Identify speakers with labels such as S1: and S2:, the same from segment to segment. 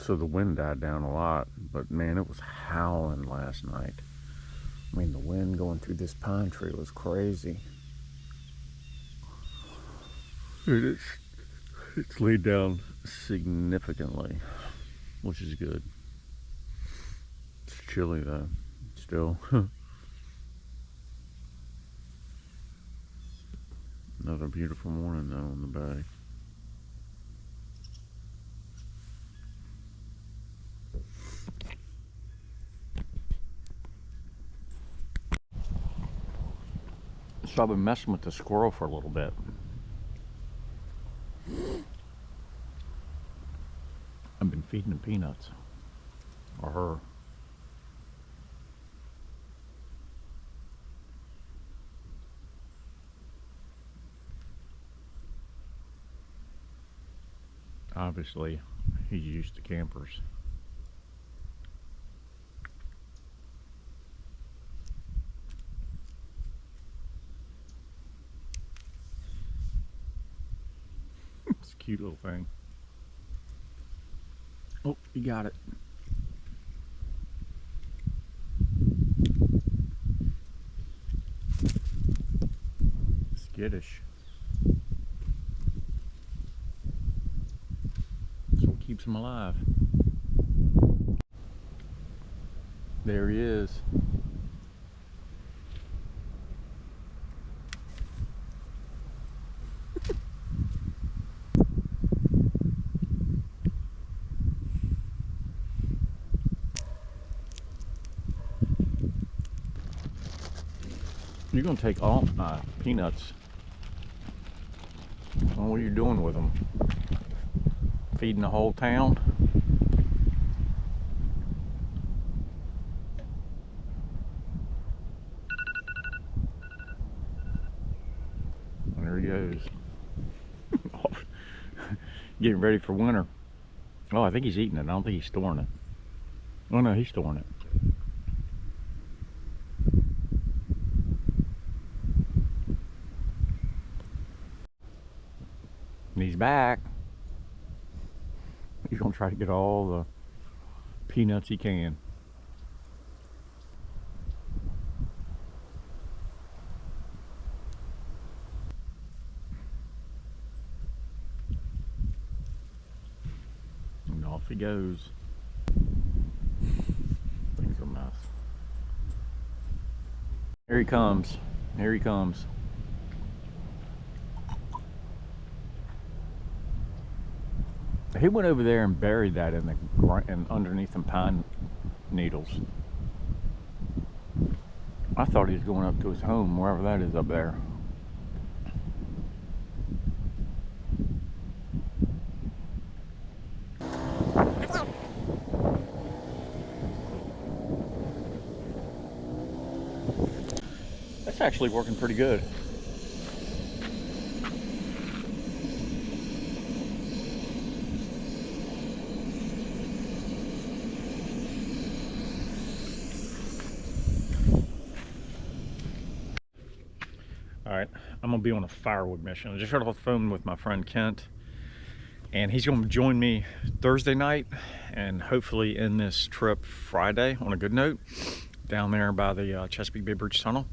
S1: so the wind died down a lot, but man, it was howling last night. I mean, the wind going through this pine tree was crazy. It's laid down significantly, which is good. It's chilly though, still. Another beautiful morning though on the bay. So I've been messing with the squirrel for a little bit. I've been feeding him peanuts, or her. Obviously, he's used to campers. It's a cute little thing. Oh, you got it. Skittish. That's what keeps him alive. There he is. You're gonna take all my peanuts. Well, what are you doing with them? Feeding the whole town? There he goes. Getting ready for winter. Oh, I think he's eating it. I don't think he's storing it. Oh no, he's storing it. And he's back. He's gonna try to get all the peanuts he can. And off he goes. Things are a mess. Here he comes. Here he comes. He went over there and buried that in the underneath some pine needles. I thought he was going up to his home, wherever that is up there. That's actually working pretty good. Alright, I'm gonna be on a firewood mission. I just got off the phone with my friend Kent, and he's gonna join me Thursday night and hopefully end this trip Friday on a good note down there by the Chesapeake Bay Bridge Tunnel.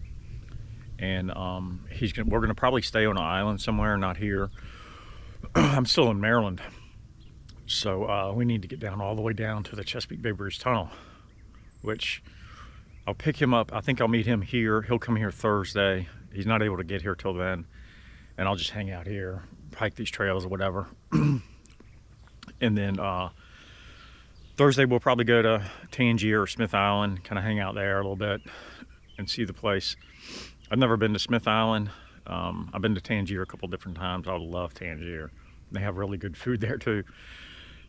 S1: And we're gonna probably stay on an island somewhere, not here. I'm still in Maryland, so we need to get down all the way down to the Chesapeake Bay Bridge Tunnel, which I'll pick him up. I think I'll meet him here. He'll come here Thursday. He's not able to get here till then, and I'll just hang out here, hike these trails or whatever. And then Thursday we'll probably go to Tangier or Smith Island, kind of hang out there a little bit and see the place. I've never been to Smith Island. I've been to Tangier a couple different times. I love Tangier. They have really good food there too.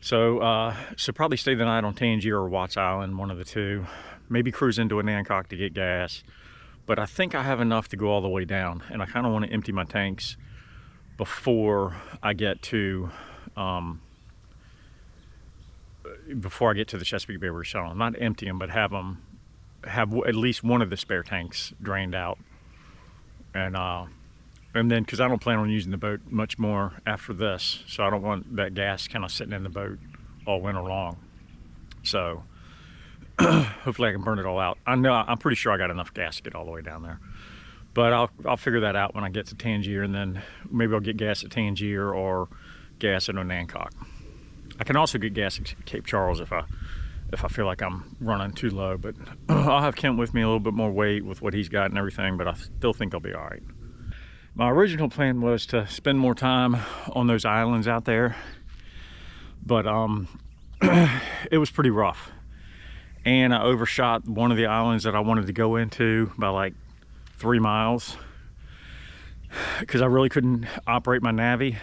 S1: So probably stay the night on Tangier or Watts Island, one of the two. Maybe cruise into Nancock to get gas. But I think I have enough to go all the way down, and I kind of want to empty my tanks before I get to the Chesapeake Bay Bridge Tunnel. Not empty them, but have at least one of the spare tanks drained out. And then, because I don't plan on using the boat much more after this, so I don't want that gas kind of sitting in the boat all winter long. So hopefully I can burn it all out. I'm pretty sure I got enough gas to get all the way down there. But I'll figure that out when I get to Tangier, and then maybe I'll get gas at Tangier or gas at Onancock. I can also get gas at Cape Charles if I feel like I'm running too low, but I'll have Kent with me, a little bit more weight with what he's got and everything, but I still think I'll be all right. My original plan was to spend more time on those islands out there, but it was pretty rough. And I overshot one of the islands that I wanted to go into by like 3 miles because I really couldn't operate my Navi,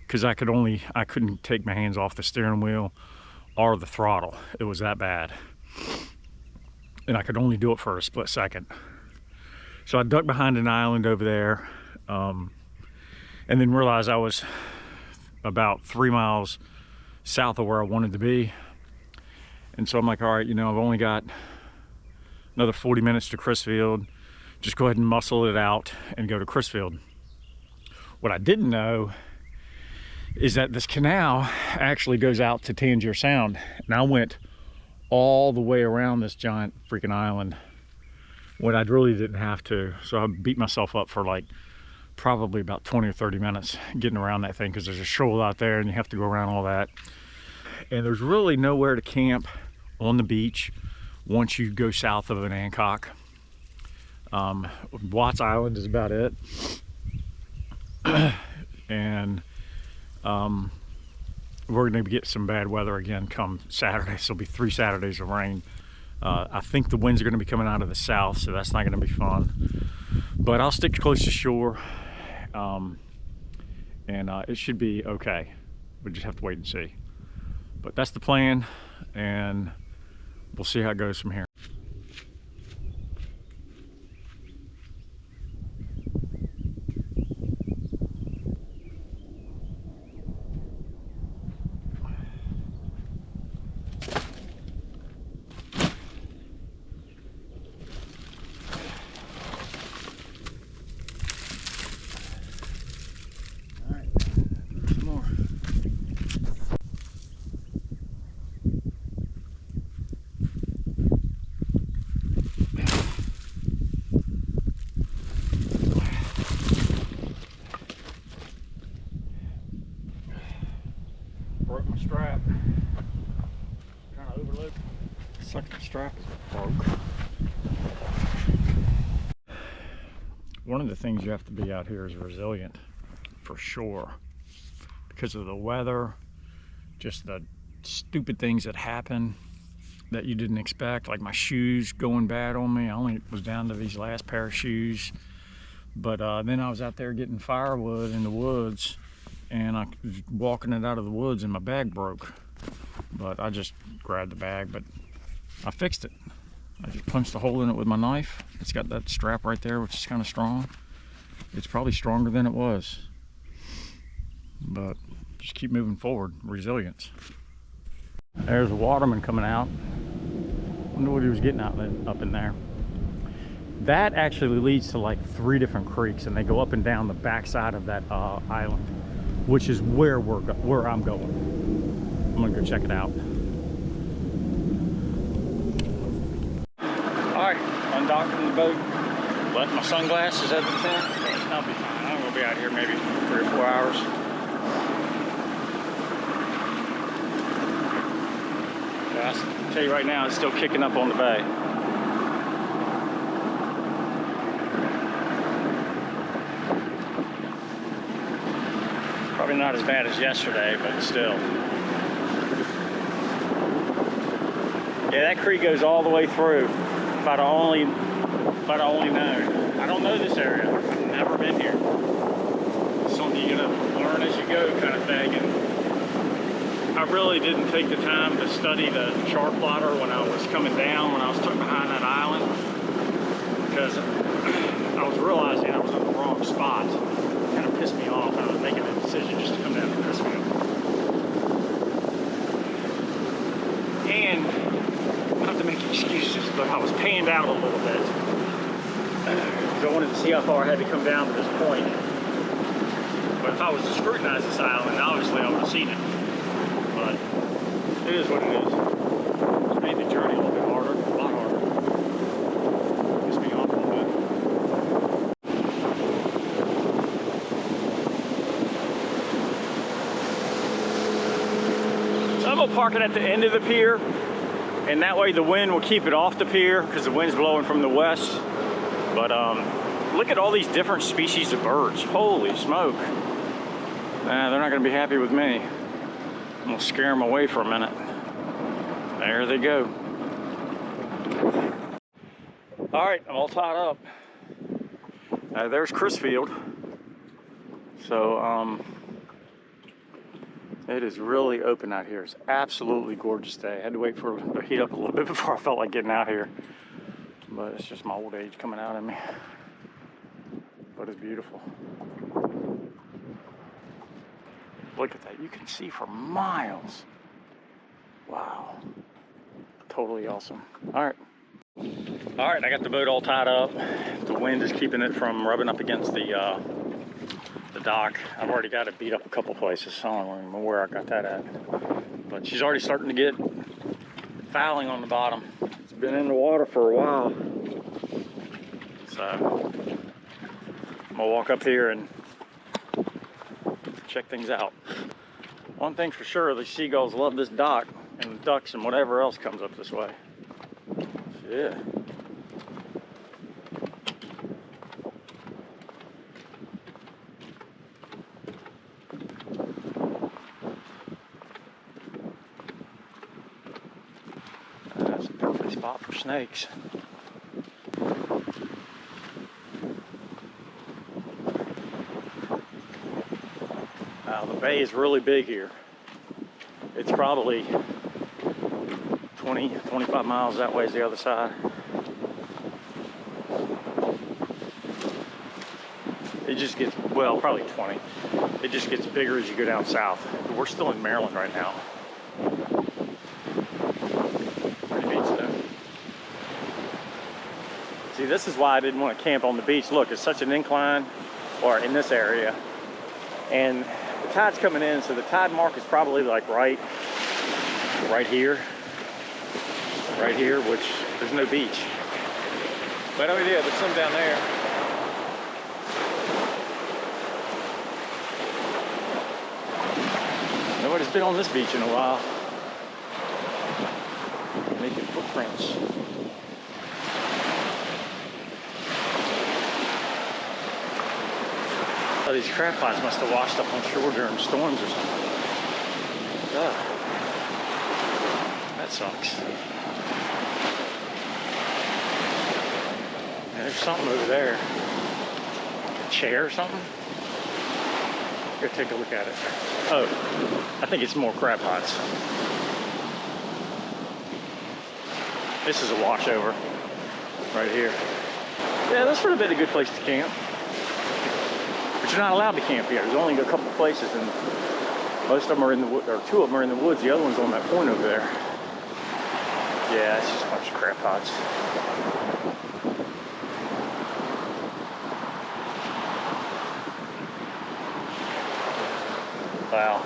S1: because I couldn't take my hands off the steering wheel or the throttle. It was that bad. And I could only do it for a split second. So I ducked behind an island over there, and then realized I was about 3 miles south of where I wanted to be. And so I'm like, all right, you know, I've only got another 40 minutes to Crisfield. Just go ahead and muscle it out and go to Crisfield. What I didn't know is that this canal actually goes out to Tangier Sound, and I went all the way around this giant freaking island when I really didn't have to. So I beat myself up for like probably about 20 or 30 minutes getting around that thing, because there's a shoal out there and you have to go around all that, and there's really nowhere to camp on the beach once you go south of Onancock. Watts Island is about it. And we're going to get some bad weather again come Saturday. So it'll be 3 Saturdays of rain. I think the winds are going to be coming out of the south, so that's not going to be fun. But I'll stick close to shore, and it should be okay. We just have to wait and see. But that's the plan, and we'll see how it goes from here. Broke my strap. Trying to overload. Second strap is broke. One of the things you have to be out here is resilient, for sure, because of the weather, just the stupid things that happen that you didn't expect, like my shoes going bad on me. I only was down to these last pair of shoes, but then I was out there getting firewood in the woods, and I was walking it out of the woods and my bag broke. But I just grabbed the bag, but I fixed it. I just punched a hole in it with my knife. It's got that strap right there, which is kind of strong. It's probably stronger than it was. But just keep moving forward, resilience. There's a waterman coming out. Wonder what he was getting out up in there. That actually leads to like 3 different creeks, and they go up and down the backside of that island, which is where I'm going. I'm gonna go check it out. All right, undocked from the boat. Left my sunglasses at the tent. I'll be fine. I'm gonna be out here maybe 3 or 4 hours. Yeah, I'll tell you right now, it's still kicking up on the bay. Probably not as bad as yesterday, but still. Yeah, that creek goes all the way through. If I'd only known. I don't know this area. I've never been here. It's something you're gonna learn as you go, kind of thing. And I really didn't take the time to study the chart plotter when I was coming down, when I was stuck behind that island, because I was realizing I was in the wrong spot. It kind of pissed me off. I was making a decision just to come down to Crisfield. And not to make excuses, but I was panned out a little bit. I wanted to see how far I had to come down to this point. But if I was to scrutinize this island, obviously I would have seen it. But it is what it is. gonna park it at the end of the pier, and that way the wind will keep it off the pier because the wind's blowing from the west. But look at all these different species of birds. Holy smoke. Nah, they're not gonna be happy with me. I'm gonna scare them away for a minute. There they go. All right, I'm all tied up. There's Crisfield. So it is really open out here. It's absolutely gorgeous day. I had to wait for it to heat up a little bit before I felt like getting out here. But it's just my old age coming out of me. But it's beautiful. Look at that. You can see for miles. Wow. Totally awesome. All right. All right, I got the boat all tied up. The wind is keeping it from rubbing up against the dock. I've already got it beat up a couple places. So I don't know where I got that at. But she's already starting to get fouling on the bottom. It's been in the water for a while. So I'm gonna walk up here and check things out. One thing's for sure, the seagulls love this dock, and the ducks and whatever else comes up this way. Yeah. That's a perfect spot for snakes. The bay is really big here. It's probably 20, 25 miles that way is the other side. It just gets, well, probably 20. It just gets bigger as you go down south. We're still in Maryland right now. Pretty neat stuff. See, this is why I didn't want to camp on the beach. Look, it's such an incline, or in this area, and the tide's coming in, so the tide mark is probably like right here, which there's no beach. But oh yeah, there's some down there. Nobody's been on this beach in a while. Making footprints. Oh, these crab pots must have washed up on shore during storms or something. Ugh. That sucks. Yeah, there's something over there. A chair or something? Go take a look at it. Oh, I think it's more crab pots. This is a washover right here. Yeah, this would have been a good place to camp. But you're not allowed to camp here. There's only a couple places, and most of them are in the wood, or two of them are in the woods. The other one's on that point over there. Yeah, it's just a bunch of crab pots. Wow.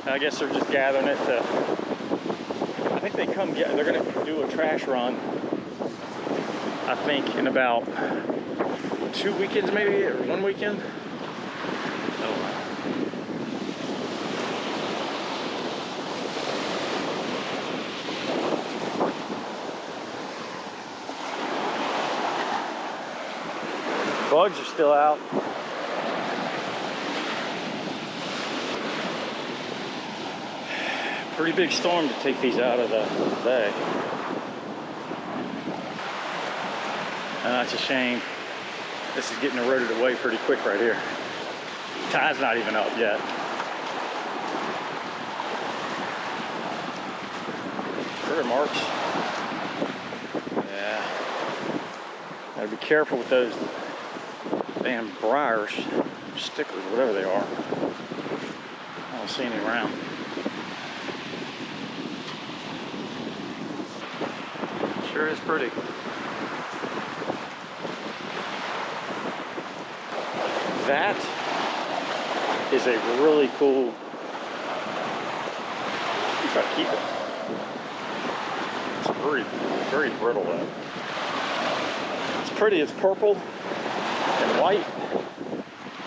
S1: I guess they're just gathering it to, I think they come get, they're going to do a trash run, I think, in about 2 weekends maybe, or 1 weekend. Oh. Bugs are still out. Pretty big storm to take these out of the bay. And that's a shame. This is getting eroded away pretty quick right here. Tide's not even up yet. There are marks. Yeah. Gotta be careful with those damn briars, sticklers, whatever they are. I don't see any around. Sure is pretty. That is a really cool. You try to keep it. It's very, very brittle though. It's pretty. It's purple and white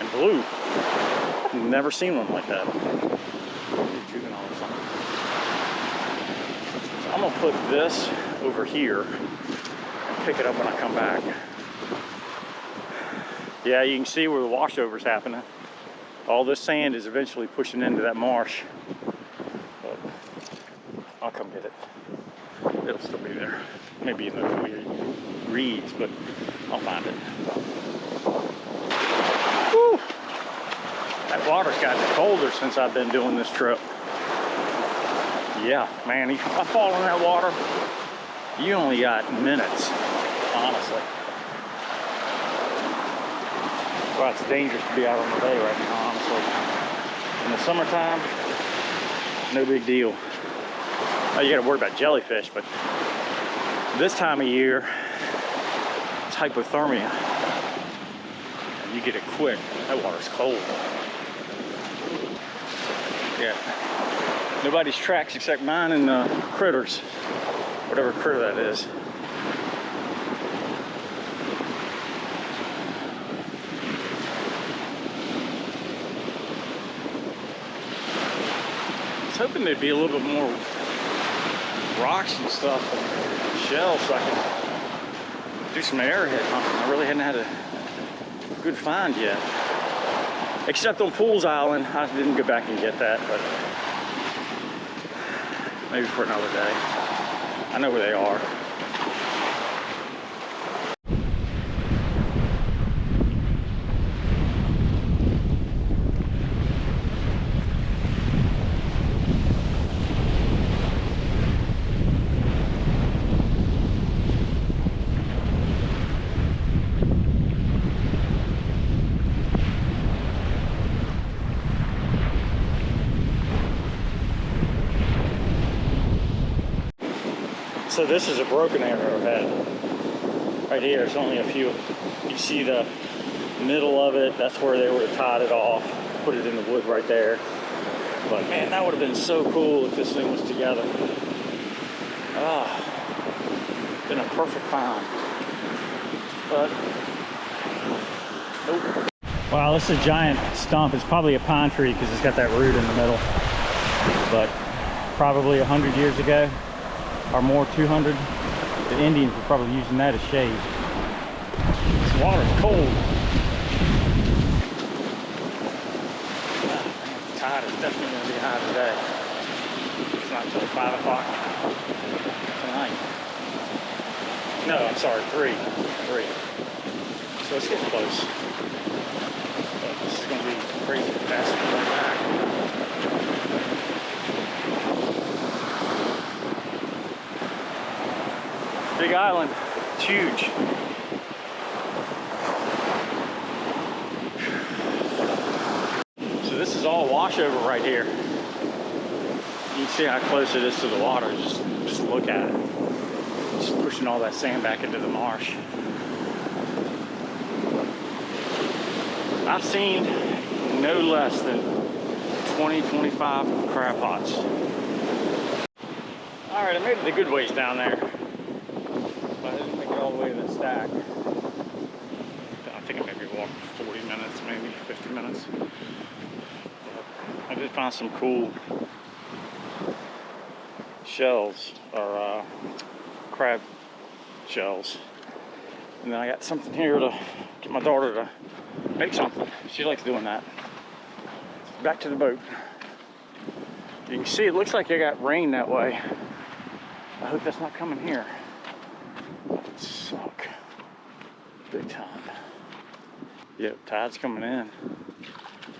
S1: and blue. I've never seen one like that. Juvenile or something. I'm gonna put this over here and pick it up when I come back. Yeah, you can see where the washover's happening. All this sand is eventually pushing into that marsh. But I'll come get it. It'll still be there. Maybe in those weird reeds, but I'll find it. Whew. That water's gotten colder since I've been doing this trip. Yeah, man, if I fall in that water, you only got minutes, honestly. Well, it's dangerous to be out on the bay right now, honestly. In the summertime, no big deal. Oh, you gotta worry about jellyfish, but this time of year, it's hypothermia. And you get it quick. That water's cold. Yeah. Nobody's tracks except mine and critters. Whatever critter that is. I was hoping there'd be a little bit more rocks and stuff and shells so I could do some airhead hunting. I really hadn't had a good find yet. Except on Pools Island. I didn't go back and get that, but maybe for another day. I know where they are. So this is a broken arrowhead. Right here, it's only a few. You see the middle of it, that's where they would have tied it off, put it in the wood right there. But man, that would have been so cool if this thing was together. Ah, been a perfect find. But, nope. Wow, this is a giant stump. It's probably a pine tree because it's got that root in the middle. But probably 100 years ago, or more, 200, the Indians were probably using that as shade. This water's cold. The tide is definitely going to be high today. It's not until 5 o'clock tonight. No, I'm sorry, 3. So it's getting close. But this is going to be crazy fast to go back. Big island, it's huge. So this is all washover right here. You can see how close it is to the water. Just look at it. Just pushing all that sand back into the marsh. I've seen no less than 20-25 crab pots. All right, I made it a good ways down there. I didn't make it all the way to the stack. I think I maybe walked 40 minutes, maybe 50 minutes. But I did find some cool shells, or crab shells. And then I got something here to get my daughter to make something. She likes doing that. Back to the boat. You can see it looks like I got rain that way. I hope that's not coming here. That would suck. Big time. Yep, tide's coming in.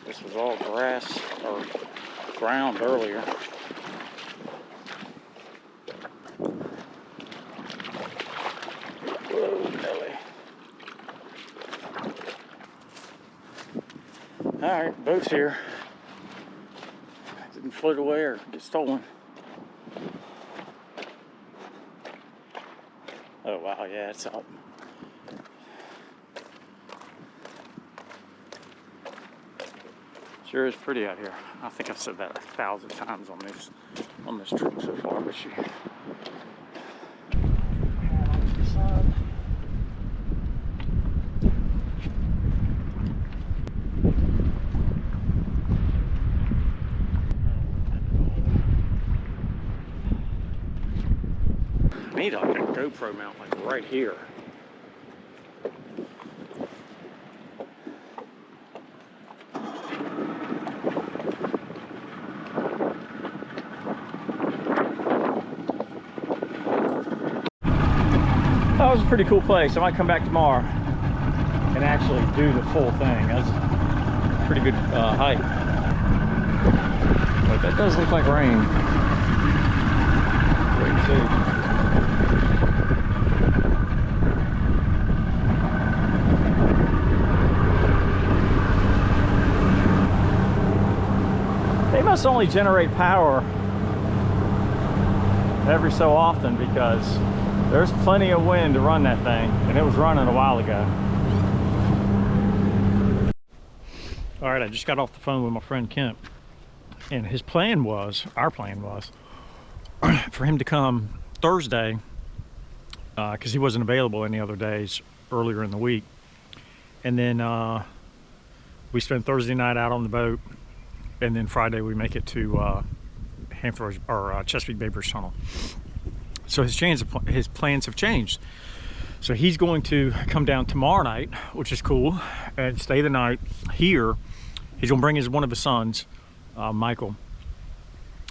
S1: This was all grass or ground earlier. Whoa, Nelly. Alright, boat's here. Didn't float away or get stolen. Oh wow, yeah, it's up. Sure is pretty out here. I think I've said that 1,000 times on this trip so far, but she. need like a GoPro mount like right here. That was a pretty cool place. I might come back tomorrow and actually do the full thing. That's a pretty good hike. But that does look like rain. Wait and see. They must only generate power every so often because there's plenty of wind to run that thing, and it was running a while ago. All right, I just got off the phone with my friend Kent, and his plan was, our plan was, for him to come Thursday, because he wasn't available any other days earlier in the week. And then we spent Thursday night out on the boat, and then Friday we make it to Chesapeake Bay Bridge Tunnel. So his plans have changed. So he's going to come down tomorrow night, which is cool, and stay the night here. He's gonna bring one of his sons, Michael.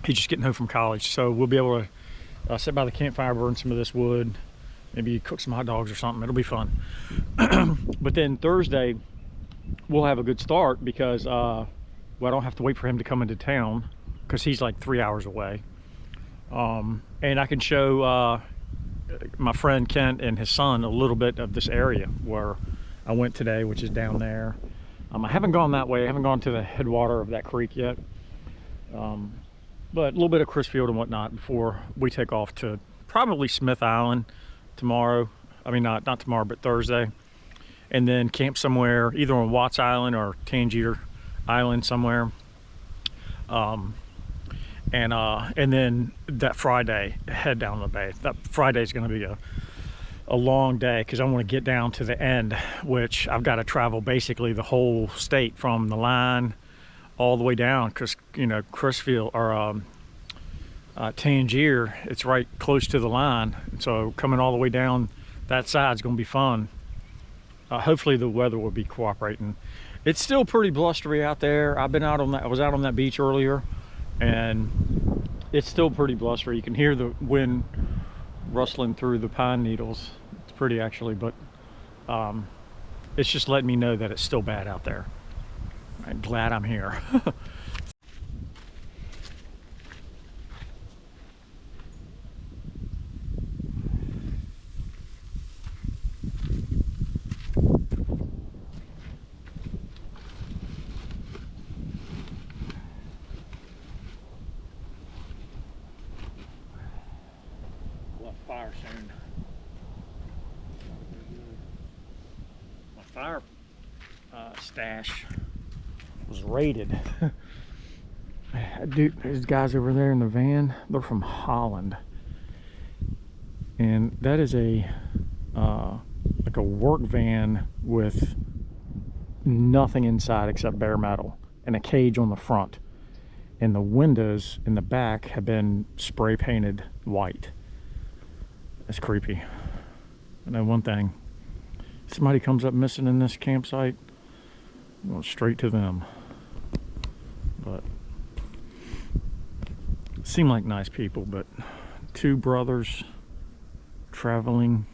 S1: He's just getting home from college, so we'll be able to sit by the campfire, burn some of this wood, maybe cook some hot dogs or something. It'll be fun. But then Thursday, we'll have a good start because well, I don't have to wait for him to come into town because he's like 3 hours away. And I can show my friend Kent and his son a little bit of this area where I went today, which is down there. I haven't gone that way. I haven't gone to the headwater of that creek yet. But a little bit of Crisfield and whatnot before we take off to probably Smith Island tomorrow. I mean, not tomorrow, but Thursday. And then camp somewhere, either on Watts Island or Tangier Island somewhere. And then that Friday, head down the bay. That Friday is going to be a long day because I want to get down to the end, which I've got to travel basically the whole state from the line all the way down because, you know, Crisfield or Tangier, it's right close to the line. So coming all the way down that side is going to be fun. Hopefully the weather will be cooperating. It's still pretty blustery out there. I was out on that beach earlier, and it's still pretty blustery. You can hear the wind rustling through the pine needles. It's pretty actually, but it's just letting me know that it's still bad out there. I'm glad I'm here. Fire soon. My fire stash was raided. Dude, there's guys over there in the van. They're from Holland, and that is a like a work van with nothing inside except bare metal and a cage on the front, and the windows in the back have been spray painted white. That's creepy. I know one thing. If somebody comes up missing in this campsite, I'm going straight to them. But seem like nice people, but two brothers traveling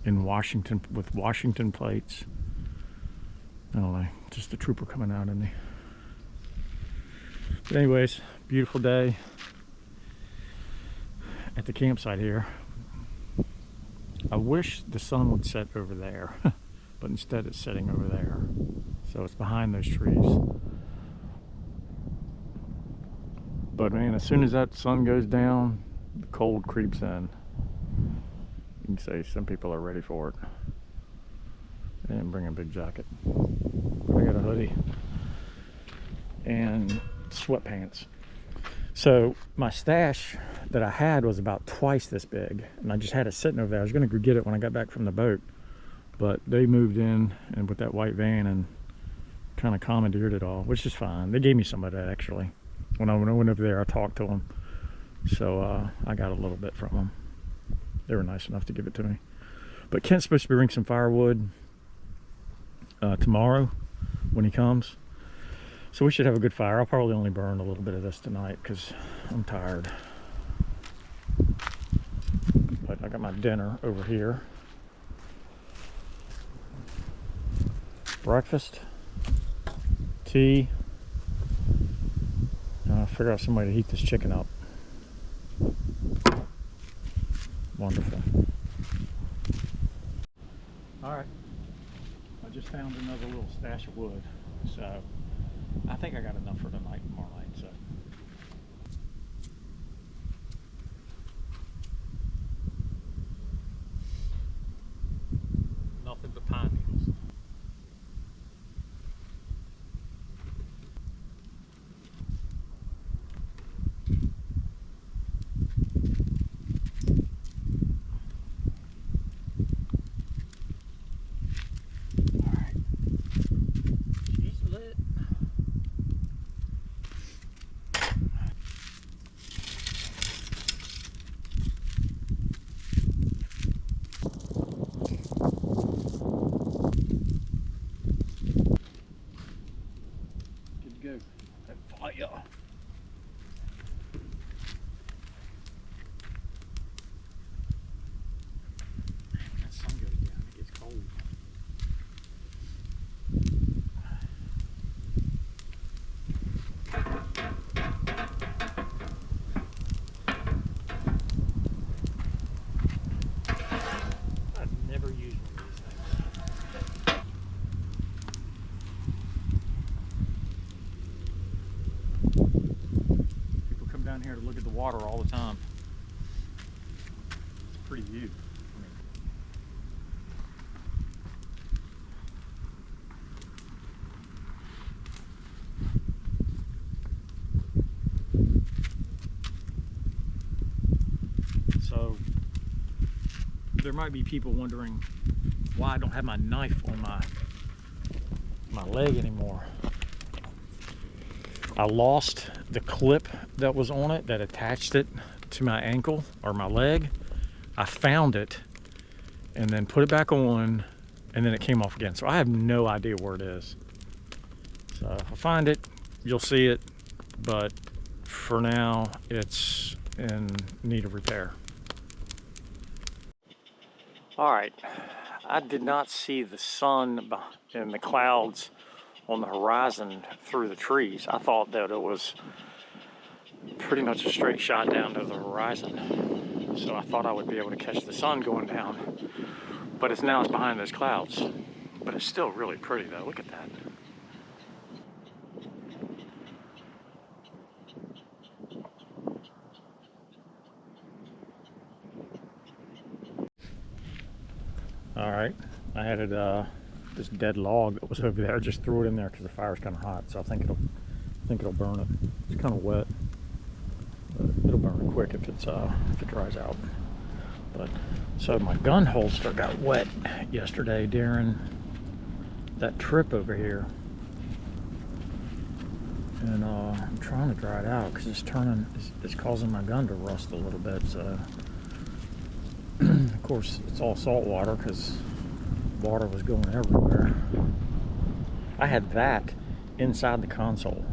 S1: in Washington with Washington plates. I don't know, just a trooper coming out in me. But anyways, beautiful day at the campsite here. I wish the sun would set over there, but instead it's setting over there. So it's behind those trees. But man, as soon as that sun goes down, the cold creeps in. You can say some people are ready for it. I didn't bring a big jacket. I got a hoodie and sweatpants. So my stash that I had was about twice this big, and I just had it sitting over there. I was going to go get it when I got back from the boat, but they moved in and with that white van and kind of commandeered it all, which is fine. They gave me some of that actually. When I went over there, I talked to them, so I got a little bit from them. They were nice enough to give it to me. But Kent's supposed to bring some firewood tomorrow when he comes. So we should have a good fire. I'll probably only burn a little bit of this tonight because I'm tired. But I got my dinner over here. Breakfast, tea. I'll figure out some way to heat this chicken up. Wonderful. Alright, I just found another little stash of wood, so I think I got enough for tonight and tomorrow night. So nothing but pine needles. Go. Fire. That sun goes down, it gets cold. I've never used one of these things. People come down here to look at the water all the time. It's a pretty view. So there might be people wondering why I don't have my knife on my leg anymore. I lost the clip that was on it that attached it to my ankle or my leg. I found it and then put it back on, and then it came off again. So I have no idea where it is. So if I find it, you'll see it, but for now it's in need of repair. All right, I did not see the sun and the clouds on the horizon through the trees. I thought that it was pretty much a straight shot down to the horizon. So I thought I would be able to catch the sun going down, but it's behind those clouds. But it's still really pretty though, look at that. All right, I had this dead log that was over there. I just threw it in there because the fire's kind of hot, so I think it'll burn it. It's kind of wet, but it'll burn it quick if it dries out. But so my gun holster got wet yesterday during that trip over here, and I'm trying to dry it out because it's causing my gun to rust a little bit. So of course it's all salt water because water was going everywhere. I had that inside the console.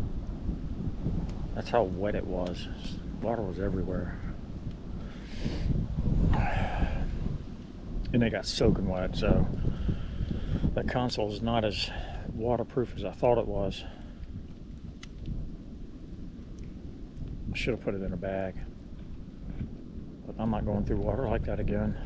S1: That's how wet it was. Water was everywhere. And they got soaking wet, so that console is not as waterproof as I thought it was. I should have put it in a bag. But I'm not going through water like that again.